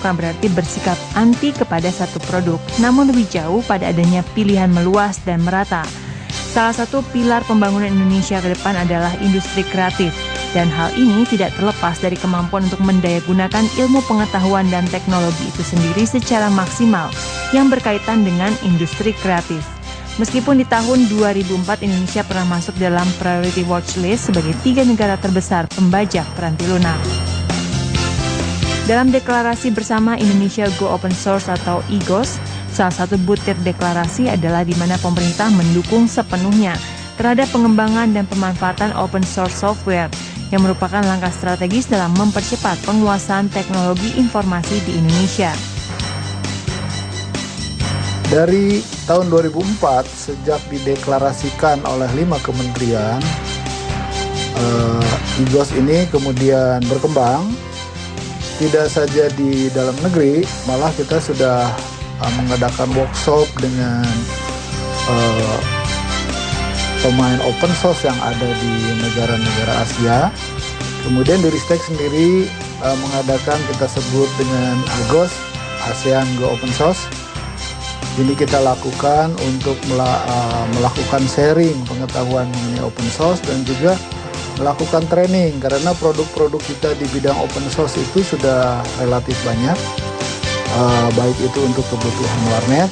bukan berarti bersikap anti kepada satu produk, namun lebih jauh pada adanya pilihan meluas dan merata. Salah satu pilar pembangunan Indonesia ke depan adalah industri kreatif, dan hal ini tidak terlepas dari kemampuan untuk mendayagunakan ilmu pengetahuan dan teknologi itu sendiri secara maksimal yang berkaitan dengan industri kreatif. Meskipun di tahun 2004 Indonesia pernah masuk dalam Priority Watch List sebagai 3 negara terbesar pembajak peranti lunak. Dalam deklarasi bersama Indonesia Go Open Source atau IGOS, salah satu butir deklarasi adalah di mana pemerintah mendukung sepenuhnya terhadap pengembangan dan pemanfaatan open source software yang merupakan langkah strategis dalam mempercepat penguasaan teknologi informasi di Indonesia. Dari tahun 2004, sejak dideklarasikan oleh 5 kementerian, IGOS ini kemudian berkembang, tidak saja di dalam negeri, malah kita sudah mengadakan workshop dengan pemain open source yang ada di negara-negara Asia. Kemudian di Ristek sendiri mengadakan kita sebut dengan AGOS, ASEAN Go Open Source. Ini kita lakukan untuk melakukan sharing pengetahuan mengenai open source dan juga melakukan training, karena produk-produk kita di bidang open source itu sudah relatif banyak, baik itu untuk kebutuhan warnet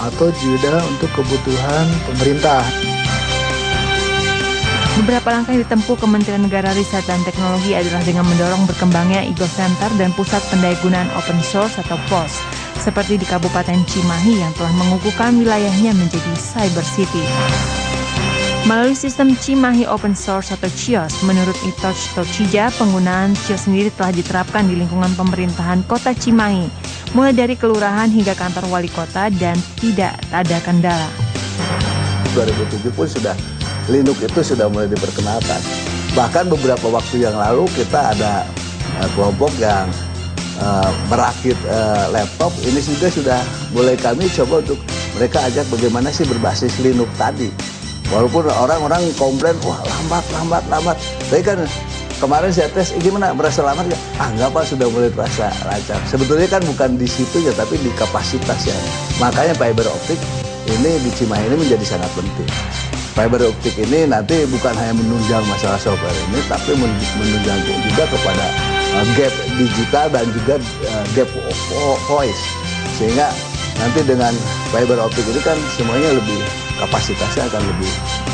atau juga untuk kebutuhan pemerintah. Beberapa langkah yang ditempuh Kementerian Negara Riset dan Teknologi adalah dengan mendorong berkembangnya IGOS Center dan Pusat Pendayagunaan Open Source atau POS, seperti di Kabupaten Cimahi yang telah mengukuhkan wilayahnya menjadi Cyber City. Melalui sistem Cimahi Open Source atau CIOS, menurut Itoch Tochija, penggunaan CIOS sendiri telah diterapkan di lingkungan pemerintahan Kota Cimahi, mulai dari kelurahan hingga kantor wali kota, dan tidak ada kendala. 2007 pun Linux itu sudah mulai diperkenalkan. Bahkan beberapa waktu yang lalu kita ada kelompok yang merakit laptop, ini juga sudah mulai kami coba untuk mereka ajak bagaimana sih berbasis Linux tadi. Walaupun orang-orang komplain, wah lambat. Tapi kan kemarin saya tes, gimana, berasa lambat nggak? Enggak Pak, sudah mulai terasa lancar. Sebetulnya kan bukan di situ ya, tapi di kapasitasnya. Makanya fiber optik ini di Cimahi ini menjadi sangat penting. Fiber optik ini nanti bukan hanya menunjang masalah software ini, tapi menunjang juga kepada gap digital dan juga gap voice. Sehingga nanti dengan fiber optik ini kan semuanya kapasitasnya akan lebih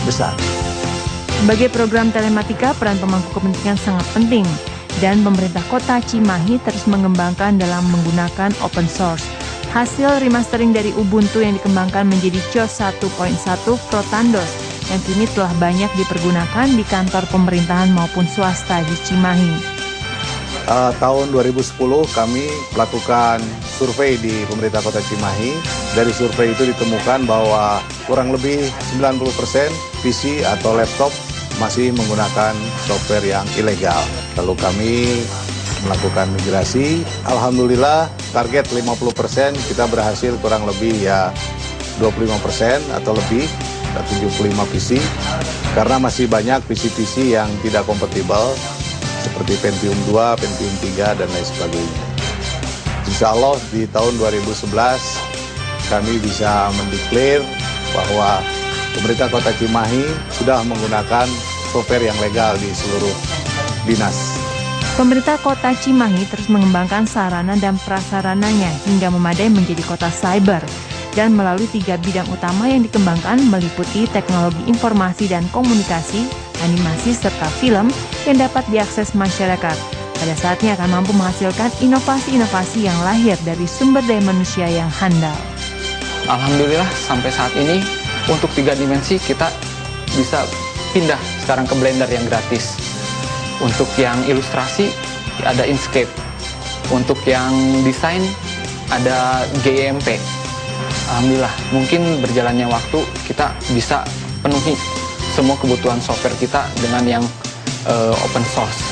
besar. Sebagai program telematika, peran pemangku kepentingan sangat penting, dan pemerintah Kota Cimahi terus mengembangkan dalam menggunakan open source. Hasil remastering dari Ubuntu yang dikembangkan menjadi CIOS 1.1 Protandos yang kini telah banyak dipergunakan di kantor pemerintahan maupun swasta di Cimahi. Tahun 2010 kami melakukan survei di pemerintah Kota Cimahi. Dari survei itu ditemukan bahwa kurang lebih 90% PC atau laptop masih menggunakan software yang ilegal. Lalu kami melakukan migrasi. Alhamdulillah target 50% kita berhasil kurang lebih ya 25% atau lebih, 75 PC. Karena masih banyak PC-PC yang tidak kompatibel seperti Pentium 2, Pentium 3 dan lain sebagainya. Insya Allah di tahun 2011 kami bisa mendeklar bahwa pemerintah Kota Cimahi sudah menggunakan software yang legal di seluruh dinas. Pemerintah Kota Cimahi terus mengembangkan sarana dan prasarananya hingga memadai menjadi kota cyber, dan melalui 3 bidang utama yang dikembangkan meliputi teknologi informasi dan komunikasi, animasi, serta film yang dapat diakses masyarakat. Pada saatnya akan mampu menghasilkan inovasi-inovasi yang lahir dari sumber daya manusia yang handal. Alhamdulillah sampai saat ini untuk 3 dimensi kita bisa pindah sekarang ke Blender yang gratis. Untuk yang ilustrasi ada Inkscape. Untuk yang desain ada GMP. Alhamdulillah, mungkin berjalannya waktu kita bisa penuhi semua kebutuhan software kita dengan yang open source.